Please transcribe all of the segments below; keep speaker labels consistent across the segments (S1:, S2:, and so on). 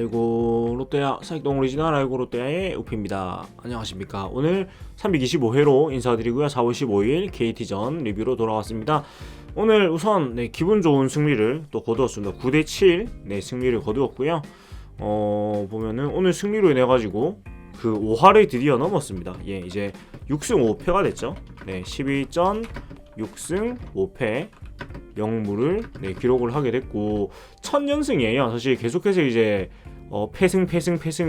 S1: 아이고 롯데야 사익동 오리지널 아이고 롯데야의 우피입니다. 안녕하십니까. 오늘 325회로 인사드리고요. 4월 15일 KT전 리뷰로 돌아왔습니다. 오늘 우선 기분 좋은 승리를 또 거두었습니다. 9대7 승리를 거두었고요. 보면은 오늘 승리로 인해 가지고 그 5할을 드디어 넘었습니다. 이제 6승 5패가 됐죠. 12전 6승 5패 영무를 기록을 하게 됐고 첫 연승이에요. 사실 계속해서 이제 패승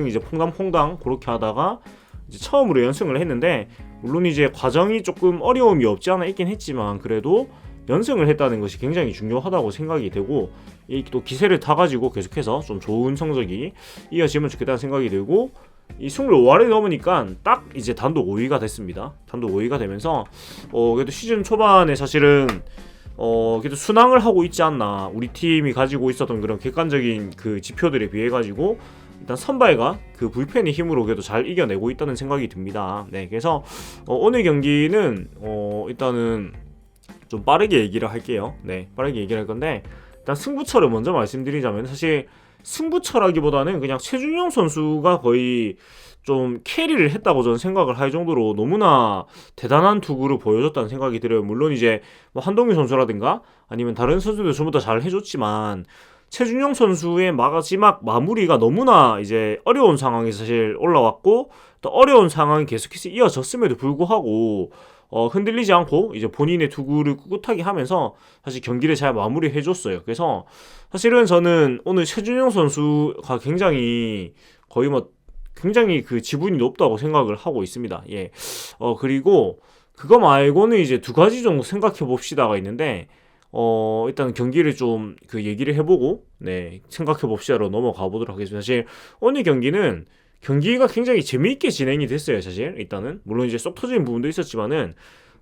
S1: 이제 퐁당퐁당 그렇게 하다가 이제 처음으로 연승을 했는데, 물론 이제 과정이 조금 어려움이 없지 않아 있긴 했지만 그래도 연승을 했다는 것이 굉장히 중요하다고 생각이 되고, 이 또 기세를 타가지고 계속해서 좀 좋은 성적이 이어지면 좋겠다는 생각이 들고, 이 25할을 넘으니까 딱 이제 단독 5위가 됐습니다. 단독 5위가 되면서 그래도 시즌 초반에 사실은 그래도 순항을 하고 있지 않나, 우리 팀이 가지고 있었던 그런 객관적인 그 지표들에 비해 가지고 일단 선발과 그 불펜의 힘으로 그래도 잘 이겨내고 있다는 생각이 듭니다. 그래서 오늘 경기는 일단은 좀 빠르게 얘기를 할게요. 빠르게 얘기를 할 건데, 일단 승부처를 먼저 말씀드리자면, 사실 승부처라기보다는 그냥 최준용 선수가 거의 좀 캐리를 했다고 저는 생각을 할 정도로 너무나 대단한 투구를 보여줬다는 생각이 들어요. 물론 이제 뭐 한동희 선수라든가 아니면 다른 선수들 전부 다 잘 해줬지만, 최준용 선수의 마지막 마무리가 너무나 이제 어려운 상황에서 사실 올라왔고, 또 어려운 상황이 계속해서 이어졌음에도 불구하고 흔들리지 않고 이제 본인의 투구를 꿋꿋하게 하면서 사실 경기를 잘 마무리해줬어요. 그래서 사실은 저는 오늘 최준용 선수가 굉장히 거의 뭐 굉장히 그 지분이 높다고 생각을 하고 있습니다. 그리고 그거 말고는 이제 두 가지 정도 생각해 봅시다가 있는데, 일단 경기를 좀 그 얘기를 해보고 생각해 봅시다로 넘어가 보도록 하겠습니다. 사실 오늘 경기는 경기가 굉장히 재미있게 진행이 됐어요. 사실 일단은 물론 이제 쏙 터지는 부분도 있었지만은,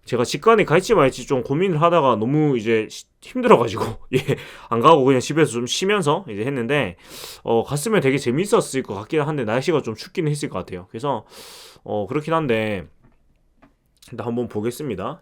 S1: 제가 직관에 갈지 말지 좀 고민을 하다가 너무 이제 힘들어가지고 안 가고 그냥 집에서 좀 쉬면서 이제 했는데, 갔으면 되게 재밌었을 것 같긴 한데 날씨가 좀 춥기는 했을 것 같아요. 그래서 그렇긴 한데 일단 한번 보겠습니다.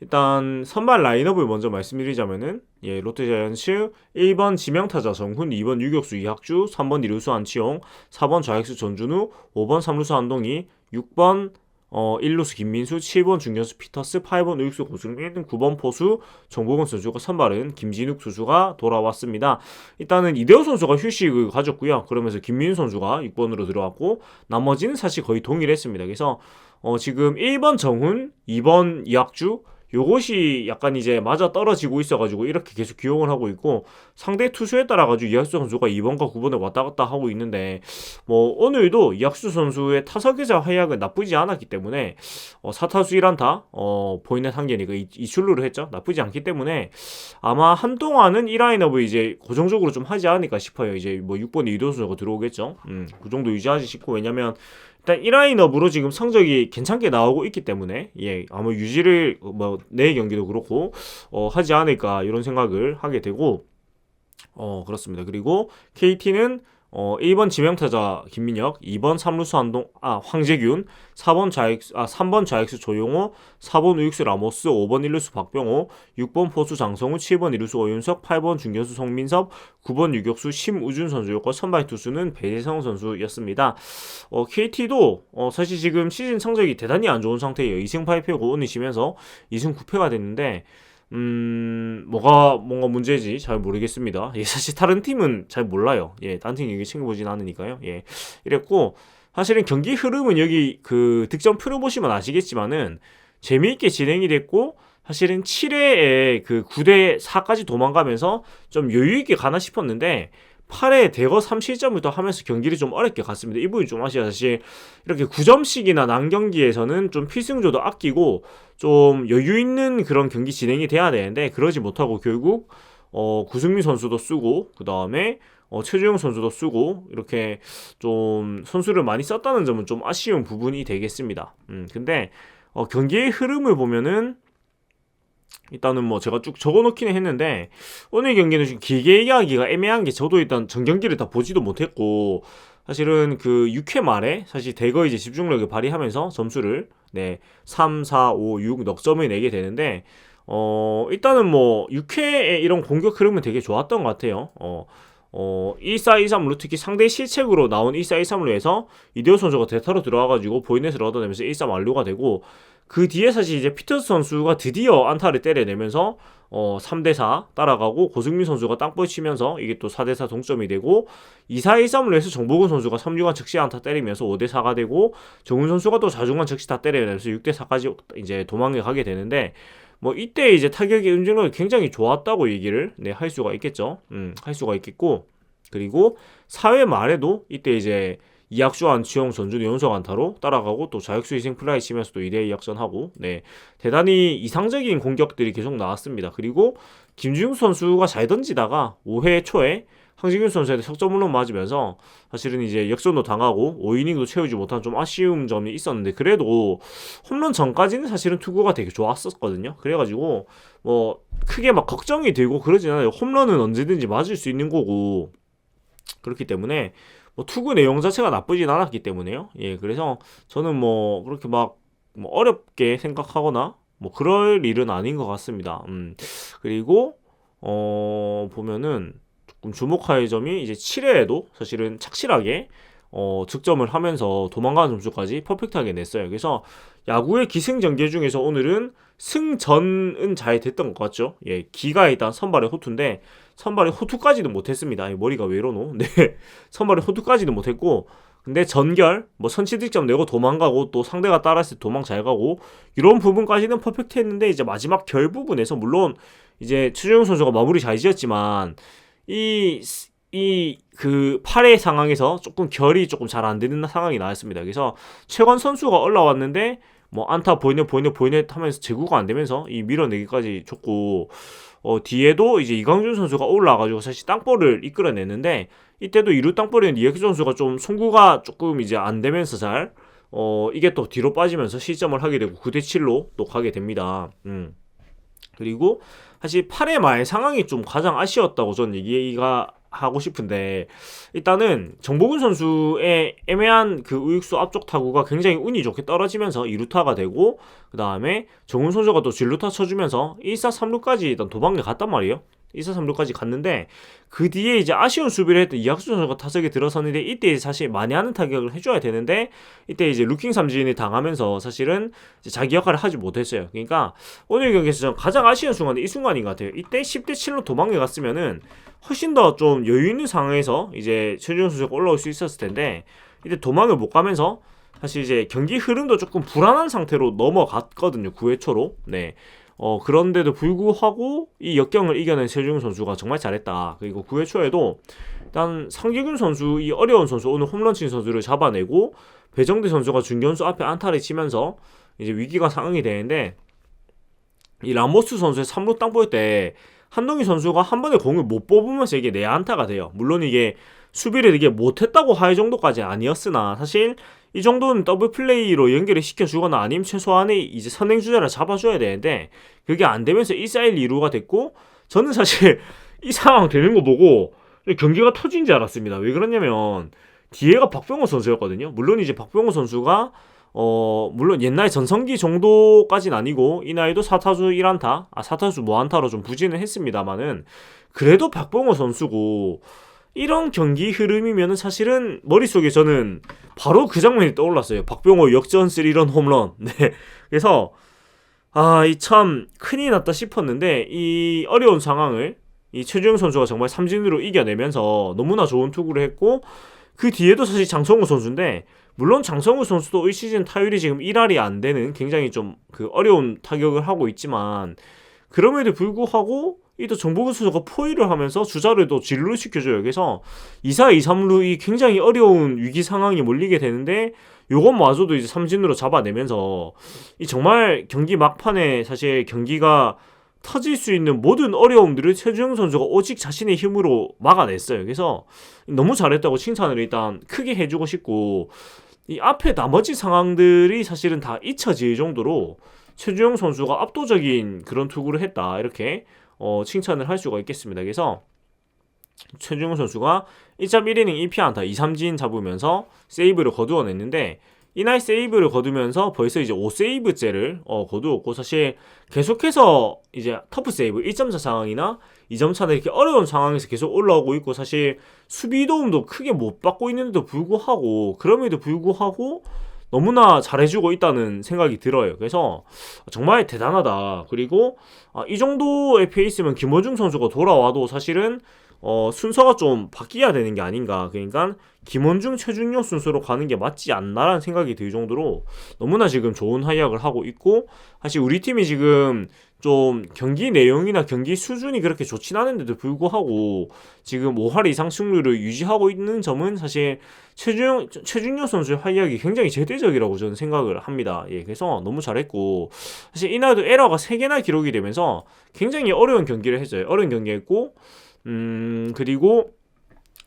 S1: 일단 선발 라인업을 먼저 말씀드리자면은, 롯데자이언츠 1번 지명타자 정훈, 2번 유격수 이학주, 3번 2루수 안치홍, 4번 좌익수 전준우, 5번 3루수 한동희, 6번 1루수 김민수, 7번 중견수 피터스, 8번 우익수 고승민, 9번 포수 정보건 선수가 선발은 김진욱 투수가 돌아왔습니다. 일단은 이대호 선수가 휴식을 가졌고요. 그러면서 김민수 선수가 6번으로 들어왔고, 나머지는 사실 거의 동일했습니다. 그래서 지금 1번 정훈, 2번 이학주 요것이 약간 이제 맞아 떨어지고 있어가지고 이렇게 계속 기용을 하고 있고, 상대 투수에 따라가지고 이학수 선수가 2번과 9번에 왔다 갔다 하고 있는데, 뭐 오늘도 이학수 선수의 타석에서 활약은 나쁘지 않았기 때문에 4타수 1안타 보이는 한계니까 이출루를 했죠. 나쁘지 않기 때문에 아마 한동안은 이 라인업을 이제 고정적으로 좀 하지 않을까 싶어요. 이제 뭐 6번 이도 선수가 들어오겠죠. 그 정도 유지하지 싶고, 왜냐면 일단 이 라인업으로 지금 성적이 괜찮게 나오고 있기 때문에 아마 유지를 뭐 내 경기도 그렇고 하지 않을까 이런 생각을 하게 되고, 그렇습니다. 그리고 KT는 1번 지명타자 김민혁, 2번 3루수 황재균, 3번 좌익수 조용호, 4번 우익수 라모스, 5번 1루수 박병호, 6번 포수 장성우, 7번 2루수 오윤석, 8번 중견수 송민섭, 9번 유격수 심우준 선수였고, 선발 투수는 배재성 선수였습니다. KT도 사실 지금 시즌 성적이 대단히 안 좋은 상태예요. 2승 8패고 오늘 지면서 2승 9패가 됐는데, 뭔가 문제지 잘 모르겠습니다. 사실 다른 팀은 잘 몰라요. 다른 팀 얘기 챙겨보진 않으니까요. 이랬고, 사실은 경기 흐름은 여기 그 득점표를 보시면 아시겠지만은 재미있게 진행이 됐고, 사실은 7회에 그 9대4까지 도망가면서 좀 여유있게 가나 싶었는데 8회 대거 3실점을 또 하면서 경기를 좀 어렵게 갔습니다. 이 부분이 좀 아쉬워요. 사실 이렇게 9점씩이나 난 경기에서는 좀 필승조도 아끼고 좀 여유 있는 그런 경기 진행이 돼야 되는데, 그러지 못하고 결국 구승민 선수도 쓰고 그 다음에 최주영 선수도 쓰고 이렇게 좀 선수를 많이 썼다는 점은 좀 아쉬운 부분이 되겠습니다. 근데 경기의 흐름을 보면은 일단은 뭐 제가 쭉 적어놓기는 했는데, 오늘 경기는 좀 길게 이야기가 애매한 게, 저도 일단 전 경기를 다 보지도 못했고 사실은 그 6회 말에 사실 대거 이제 집중력을 발휘하면서 점수를 3, 4, 5, 6 넉점을 내게 되는데, 일단은 뭐 6회에 이런 공격 흐름은 되게 좋았던 것 같아요. 1423루 특히 상대 실책으로 나온 1423루에서 이대호 선수가 대타로 들어와가지고 포인트를 얻어내면서 1-3 완료가 되고 그 뒤에 사실 이제 피터스 선수가 드디어 안타를 때려내면서 3대4 따라가고 고승민 선수가 땅볼 치면서 이게 또 4대4 동점이 되고 2-4-1-3로 해서 정보근 선수가 3루간 적시 안타 때리면서 5대4가 되고 정훈 선수가 또 좌중간 적시 다 때려내면서 6대4까지 이제 도망을 가게 되는데 뭐 이때 이제 타격의 응징력이 굉장히 좋았다고 얘기를 할 수가 있겠죠. 할 수가 있겠고 그리고 4회 말에도 이때 이제 이학주 안치홍 전준 연속 안타로 따라가고 또 자익수 희생 플라이 치면서 또 2대2 역전하고 대단히 이상적인 공격들이 계속 나왔습니다. 그리고 김주용 선수가 잘 던지다가 5회 초에 황진균 선수한테 석점홈런 맞으면서 사실은 이제 역전도 당하고 5이닝도 채우지 못한 좀 아쉬운 점이 있었는데 그래도 홈런 전까지는 사실은 투구가 되게 좋았었거든요. 그래가지고 뭐 크게 막 걱정이 되고 그러진 않아요. 홈런은 언제든지 맞을 수 있는 거고 그렇기 때문에 뭐 투구 내용 자체가 나쁘진 않았기 때문에요. 예, 그래서 저는 뭐 그렇게 막 뭐 어렵게 생각하거나 뭐 그럴 일은 아닌 것 같습니다. 그리고 보면은 조금 주목할 점이 이제 7회에도 사실은 착실하게 득점을 하면서 도망가는 점수까지 퍼펙트하게 냈어요. 그래서 야구의 기승전결 중에서 오늘은 승전은 잘 됐던 것 같죠. 예, 기가 일단 선발의 호투인데 선발의 호투까지는 못했습니다. 머리가 왜 이러노? 네, 선발의 호투까지는 못했고 근데 전결 뭐 선취득점 내고 도망가고 또 상대가 따랐을 때 도망 잘 가고 이런 부분까지는 퍼펙트했는데 이제 마지막 결 부분에서 물론 이제 최재형 선수가 마무리 잘 지었지만 그 8회 상황에서 조금 결이 조금 잘 안 되는 상황이 나왔습니다. 그래서 최건 선수가 올라왔는데 뭐 안타 보이네 하면서 제구가 안 되면서 이 밀어내기까지 줬고 뒤에도 이제 이광준 선수가 올라와가지고 사실 땅볼을 이끌어냈는데 이때도 2루 땅볼이었는데 이혁기 선수가 좀 송구가 조금 이제 안 되면서 잘 이게 또 뒤로 빠지면서 실점을 하게 되고 9대7로 또 가게 됩니다. 그리고 사실 8회 말 상황이 좀 가장 아쉬웠다고 전 얘기가 하고 싶은데 일단은 정보근 선수의 애매한 그 우익수 앞쪽 타구가 굉장히 운이 좋게 떨어지면서 2루타가 되고 그 다음에 정훈 선수가 또 진루타 쳐주면서 1사 3루까지 일단 도망에 갔단 말이에요. 1사 3루까지 갔는데 그 뒤에 이제 아쉬운 수비를 했던 이학수 선수가 타석에 들어섰는데 이때 사실 많이 하는 타격을 해줘야 되는데 이때 이제 루킹 삼진이 당하면서 사실은 이제 자기 역할을 하지 못했어요. 그러니까 오늘 경기에서 가장 아쉬운 순간이 이 순간인 것 같아요. 이때 10대7로 도망에 갔으면은 훨씬 더 좀 여유 있는 상황에서 이제 최준용 선수가 올라올 수 있었을 텐데 이때 도망을 못 가면서 사실 이제 경기 흐름도 조금 불안한 상태로 넘어갔거든요. 9회 초로. 네. 그런데도 불구하고 이 역경을 이겨낸 최준용 선수가 정말 잘했다. 그리고 9회 초에도 일단 상규균 선수 이 어려운 선수 오늘 홈런 친 선수를 잡아내고 배정대 선수가 중견수 앞에 안타를 치면서 이제 위기가 상황이 되는데 이 라모스 선수의 3루 땅볼 때 한동희 선수가 한 번에 공을 못 뽑으면서 이게 내안타가 돼요. 물론 이게 수비를 이게 못했다고 할 정도까지 아니었으나 사실 이 정도는 더블 플레이로 연결을 시켜주거나 아니면 최소한의 이제 선행주자를 잡아줘야 되는데 그게 안 되면서 1-4-1-2루가 됐고 저는 사실 이 상황 되는 거 보고 경기가 터진 줄 알았습니다. 왜 그러냐면 뒤에가 박병호 선수였거든요. 물론 이제 박병호 선수가 물론 옛날 전성기 정도까진 아니고 이 나이도 4타수 1안타 4타수 무안타로 좀 부진을 했습니다만은 그래도 박병호 선수고 이런 경기 흐름이면은 사실은 머릿속에 저는 바로 그 장면이 떠올랐어요. 박병호 역전 3런 홈런. 네. 그래서 이 참 큰일 났다 싶었는데 이 어려운 상황을 이 최주영 선수가 정말 삼진으로 이겨내면서 너무나 좋은 투구를 했고 그 뒤에도 사실 장성우 선수인데 물론 장성우 선수도 이 시즌 타율이 지금 1할이 안 되는 굉장히 좀 그 어려운 타격을 하고 있지만 그럼에도 불구하고 이 또 정보근 선수가 포위를 하면서 주자를 또 진루를 시켜줘요. 그래서 2사 2, 3루 이 굉장히 어려운 위기 상황이 몰리게 되는데 요것마저도 이제 삼진으로 잡아내면서 이 정말 경기 막판에 사실 경기가 터질 수 있는 모든 어려움들을 최주영 선수가 오직 자신의 힘으로 막아냈어요. 그래서 너무 잘했다고 칭찬을 일단 크게 해주고 싶고 이 앞에 나머지 상황들이 사실은 다 잊혀질 정도로 최주영 선수가 압도적인 그런 투구를 했다 이렇게 칭찬을 할 수가 있겠습니다. 그래서 최주영 선수가 1.1이닝 1피안타 2삼진 잡으면서 세이브를 거두어냈는데 이날 세이브를 거두면서 벌써 이제 5세이브째를 거두었고 사실 계속해서 이제 터프 세이브 1.4 상황이나 2점 차다 이렇게 어려운 상황에서 계속 올라오고 있고 사실 수비 도움도 크게 못 받고 있는데도 불구하고 그럼에도 불구하고 너무나 잘해주고 있다는 생각이 들어요. 그래서 정말 대단하다. 그리고 이 정도의 페이스면 김원중 선수가 돌아와도 사실은 순서가 좀 바뀌어야 되는 게 아닌가. 그러니까 김원중, 최준용 순서로 가는 게 맞지 않나라는 생각이 들 정도로 너무나 지금 좋은 활약을 하고 있고, 사실 우리 팀이 지금 좀 경기 내용이나 경기 수준이 그렇게 좋진 않은데도 불구하고 지금 5할 이상 승률을 유지하고 있는 점은 사실 최준용 선수의 활약이 굉장히 제대적이라고 저는 생각을 합니다. 예, 그래서 너무 잘했고, 사실 이날도 에러가 3개나 기록이 되면서 굉장히 어려운 경기를 했어요. 어려운 경기했고, 그리고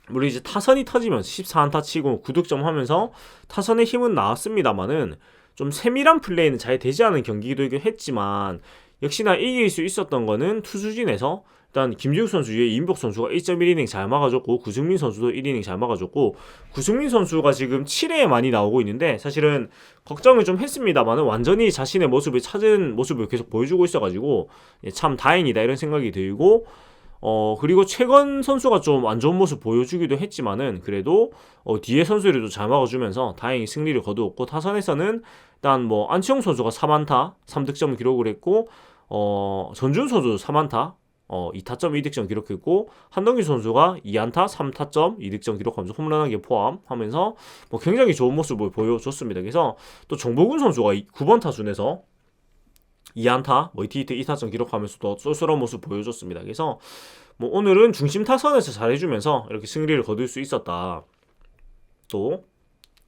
S1: 물론 이제 타선이 터지면서 14안타 치고 9득점 하면서 타선의 힘은 나왔습니다만은 좀 세밀한 플레이는 잘 되지 않은 경기도 했지만, 역시나 이길 수 있었던 거는 투수진에서 일단 김지욱 선수 위에 이인복 선수가 1.1이닝 잘 막아줬고, 구승민 선수도 1이닝 잘 막아줬고, 구승민 선수가 지금 7회에 많이 나오고 있는데 사실은 걱정을 좀 했습니다만은 완전히 자신의 모습을 찾은 모습을 계속 보여주고 있어가지고 참 다행이다 이런 생각이 들고, 그리고 최건 선수가 좀 안 좋은 모습 보여주기도 했지만은 그래도 뒤에 선수들도 잘 막아주면서 다행히 승리를 거두었고, 타선에서는 일단 뭐 안치홍 선수가 3안타 3득점 기록을 했고, 전준 선수 3안타 2타점 2득점 기록했고, 한동기 선수가 2안타 3타점 2득점 기록하면서 홈런 1개 포함하면서 뭐 굉장히 좋은 모습을 보여줬습니다. 그래서 또 정보근 선수가 9번 타순에서 2안타, 뭐 히트 2타점 기록하면서도 쏠쏠한 모습 보여줬습니다. 그래서 뭐 오늘은 중심 타선에서 잘해주면서 이렇게 승리를 거둘 수 있었다 또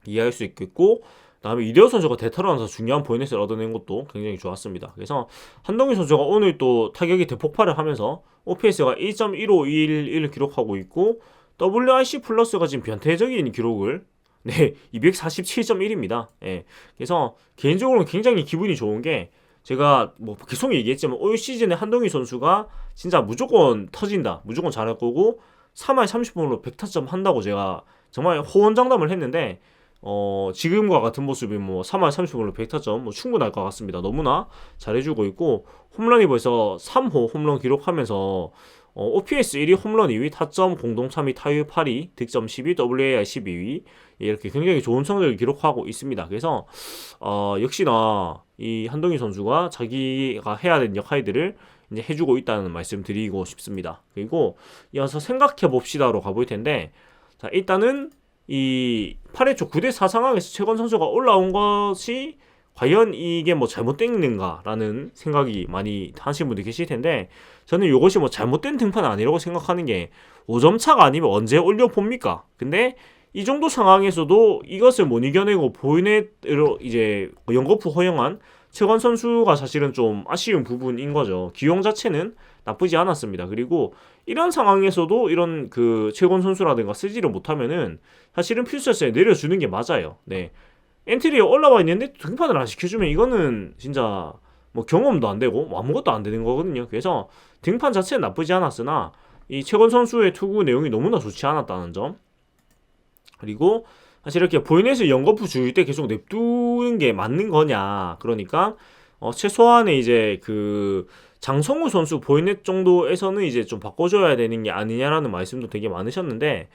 S1: 이해할 수 있겠고, 그다음에 이대호 선수가 대타로나서 중요한 포인트를 얻어낸 것도 굉장히 좋았습니다. 그래서 한동희 선수가 오늘 또 타격이 대폭발을 하면서 OPS가 1.1511을 기록하고 있고, WRC 플러스가 지금 변태적인 기록을 247.1입니다. 예. 그래서 개인적으로는 굉장히 기분이 좋은 게, 제가 뭐 계속 얘기했지만 올 시즌에 한동희 선수가 진짜 무조건 터진다, 무조건 잘할 거고 3할 30분으로 100타점 한다고 제가 정말 호언장담을 했는데, 지금과 같은 모습이 뭐 3할 30분으로 100타점 뭐 충분할 것 같습니다. 너무나 잘해주고 있고, 홈런이 벌써 3호 홈런 기록하면서 OPS 1위, 홈런 2위, 타점 공동 3위, 타율 8위, 득점 10위, WAR 12위, 이렇게 굉장히 좋은 성적을 기록하고 있습니다. 그래서 역시나 이 한동희 선수가 자기가 해야 되는 역할들을 이제 해주고 있다는 말씀 드리고 싶습니다. 그리고 이어서 생각해 봅시다로 가볼 텐데, 자, 일단은 이 8회 초 9대4 상황에서 최건 선수가 올라온 것이 과연 이게 뭐 잘못됐는가라는 생각이 많이 하시는 분들 계실 텐데, 저는 이것이 뭐 잘못된 등판은 아니라고 생각하는 게, 5점 차가 아니면 언제 올려봅니까? 근데 이 정도 상황에서도 이것을 못 이겨내고 보이넷으로 이제 연거푸 허용한 최건 선수가 사실은 좀 아쉬운 부분인 거죠. 기용 자체는 나쁘지 않았습니다. 그리고 이런 상황에서도 이런 그 최건 선수라든가 쓰지를 못하면은 사실은 필수였어요. 내려주는 게 맞아요. 네. 엔트리에 올라와 있는데 등판을 안 시켜주면 이거는 진짜 뭐 경험도 안 되고 뭐 아무것도 안 되는 거거든요. 그래서 등판 자체는 나쁘지 않았으나 이 최건 선수의 투구 내용이 너무나 좋지 않았다는 점, 그리고 사실 이렇게 보이넷을 연거푸 줄 때 계속 냅두는 게 맞는 거냐, 그러니까 최소한의 이제 그 장성우 선수 보이넷 정도에서는 이제 좀 바꿔줘야 되는 게 아니냐라는 말씀도 되게 많으셨는데,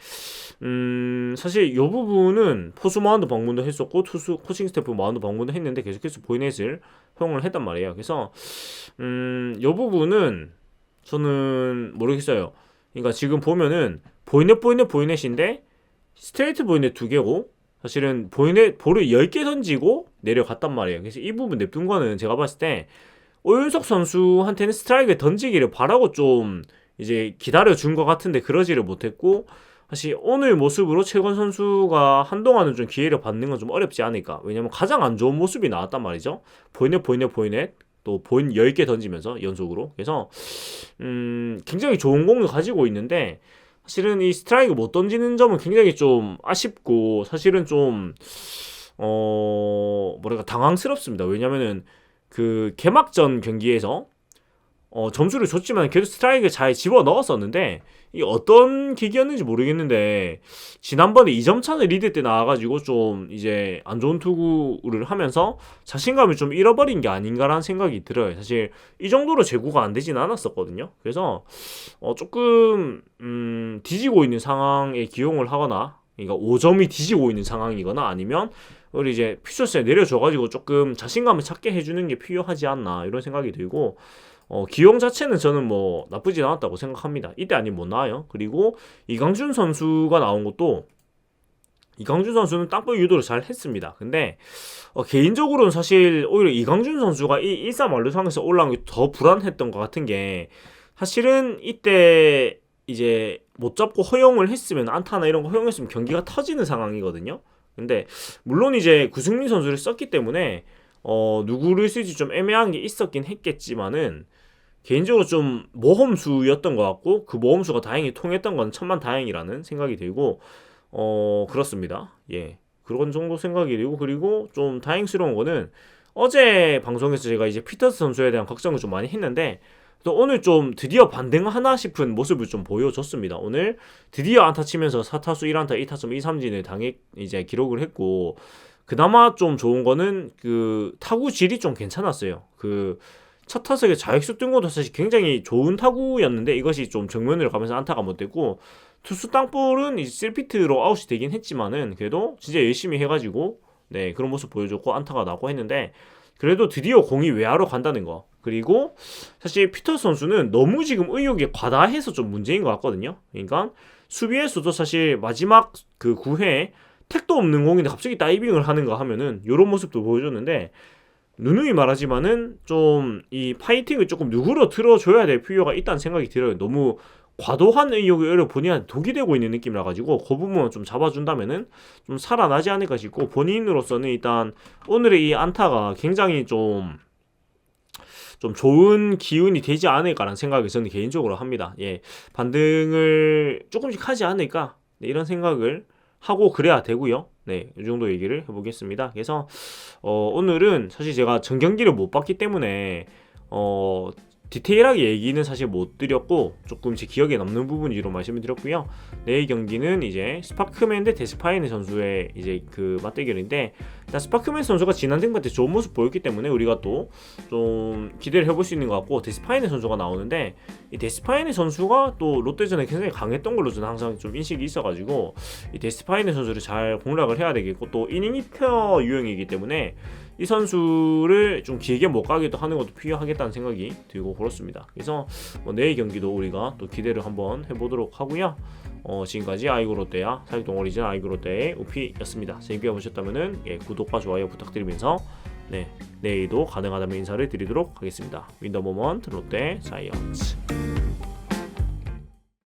S1: 사실 이 부분은 포수 마운드 방문도 했었고 투수 코칭 스태프 마운드 방문도 했는데 계속해서 보이넷을 허용을 했단 말이에요. 그래서 이 부분은 저는 모르겠어요. 그러니까 지금 보면은 보이넷인데 스트레이트 보이넷 2개고 사실은 보이넷 볼을 10개 던지고 내려갔단 말이에요. 그래서 이 부분 냅둔 거는 제가 봤을 때 오윤석 선수한테는 스트라이크를 던지기를 바라고 좀 이제 기다려준 것 같은데 그러지를 못했고, 사실 오늘 모습으로 최건 선수가 한동안은 좀 기회를 받는 건 좀 어렵지 않을까. 왜냐면 가장 안 좋은 모습이 나왔단 말이죠. 보이넷 또 보인 10개 던지면서 연속으로. 그래서 굉장히 좋은 공을 가지고 있는데 사실은 이 스트라이크 못 던지는 점은 굉장히 좀 아쉽고, 사실은 좀 뭐랄까 당황스럽습니다. 왜냐면은 그 개막전 경기에서 점수를 줬지만 계속 스트라이크를 잘 집어 넣었었는데 이 어떤 계기였는지 모르겠는데 지난번에 2점 차는 리드 때 나와가지고 좀 이제 안 좋은 투구를 하면서 자신감을 좀 잃어버린 게 아닌가라는 생각이 들어요. 사실 이 정도로 제구가 안 되진 않았었거든요. 그래서 조금 뒤지고 있는 상황에 기용을 하거나, 그러니까 5점이 뒤지고 있는 상황이거나 아니면 우리 이제 퓨처스에 내려줘가지고 조금 자신감을 찾게 해주는 게 필요하지 않나 이런 생각이 들고, 기용 자체는 저는 뭐 나쁘지 않았다고 생각합니다. 이때 아니면 못 나와요. 그리고 이강준 선수가 나온 것도, 이강준 선수는 땅볼 유도를 잘 했습니다. 근데 개인적으로는 사실 오히려 이강준 선수가 이 1-3 완루상에서 올라온 게 더 불안했던 것 같은 게, 사실은 이때 이제 못 잡고 허용을 했으면, 안타나 이런 거 허용했으면 경기가 터지는 상황이거든요. 근데 물론 이제 구승민 선수를 썼기 때문에 누구를 쓸지 좀 애매한 게 있었긴 했겠지만은, 개인적으로 좀 모험수였던 것 같고, 그 모험수가 다행히 통했던 건 천만 다행이라는 생각이 들고, 그렇습니다. 예, 그런 정도 생각이 들고, 그리고 좀 다행스러운 거는 어제 방송에서 제가 이제 피터스 선수에 대한 걱정을 좀 많이 했는데, 또 오늘 좀 드디어 반등하나 싶은 모습을 좀 보여줬습니다. 오늘 드디어 안타 치면서 4타수 1안타 2타점 2삼진을 이제 기록을 했고, 그나마 좀 좋은 거는 그 타구 질이 좀 괜찮았어요. 그 첫 타석에 좌익수 뜬 것도 사실 굉장히 좋은 타구였는데, 이것이 좀 정면으로 가면서 안타가 못 됐고, 투수 땅볼은 이제 3피트로 아웃이 되긴 했지만은 그래도 진짜 열심히 해가지고 네, 그런 모습 보여줬고 안타가 나고 했는데, 그래도 드디어 공이 외야로 간다는 거. 그리고 사실 피터스 선수는 너무 지금 의욕이 과다해서 좀 문제인 것 같거든요. 그러니까 수비에서도 사실 마지막 그 9회에 택도 없는 공인데 갑자기 다이빙을 하는가 하면은 요런 모습도 보여줬는데, 누누이 말하지만은 좀 이 파이팅을 조금 누구로 틀어줘야 될 필요가 있다는 생각이 들어요. 너무 과도한 의욕이 오히려 본인한테 독이 되고 있는 느낌이라 가지고 그 부분만 좀 잡아준다면은 좀 살아나지 않을까 싶고, 본인으로서는 일단 오늘의 이 안타가 굉장히 좀 좋은 기운이 되지 않을까라는 생각을 저는 개인적으로 합니다. 예, 반등을 조금씩 하지 않을까, 네, 이런 생각을 하고 그래야 되고요. 네, 이 정도 얘기를 해보겠습니다. 그래서 오늘은 사실 제가 전 경기를 못 봤기 때문에 디테일하게 얘기는 사실 못 드렸고, 조금 제 기억에 남는 부분 위주로 말씀을 드렸고요. 내일 경기는 이제 스파크맨 대 데스파이네 선수의 이제 그 맞대결인데, 일단 스파크맨 선수가 지난 등반 때 좋은 모습 보였기 때문에 우리가 또 좀 기대를 해볼 수 있는 것 같고, 데스파이네 선수가 나오는데, 이 데스파이네 선수가 또 롯데전에 굉장히 강했던 걸로 저는 항상 좀 인식이 있어가지고, 이 데스파이네 선수를 잘 공략을 해야 되겠고, 또 이닝 히터 유형이기 때문에 이 선수를 좀 길게 못 가기도 하는 것도 필요하겠다는 생각이 들고 그렇습니다. 그래서 내일 경기도 우리가 또 기대를 한번 해보도록 하고요. 지금까지 아이고 롯데야 사육동 오리진 아이고 롯데의 우피였습니다. 재밌게 보셨다면은 구독과 좋아요 부탁드리면서 내일도 가능하다면 인사를 드리도록 하겠습니다. 윈더모먼트 롯데 자이언츠.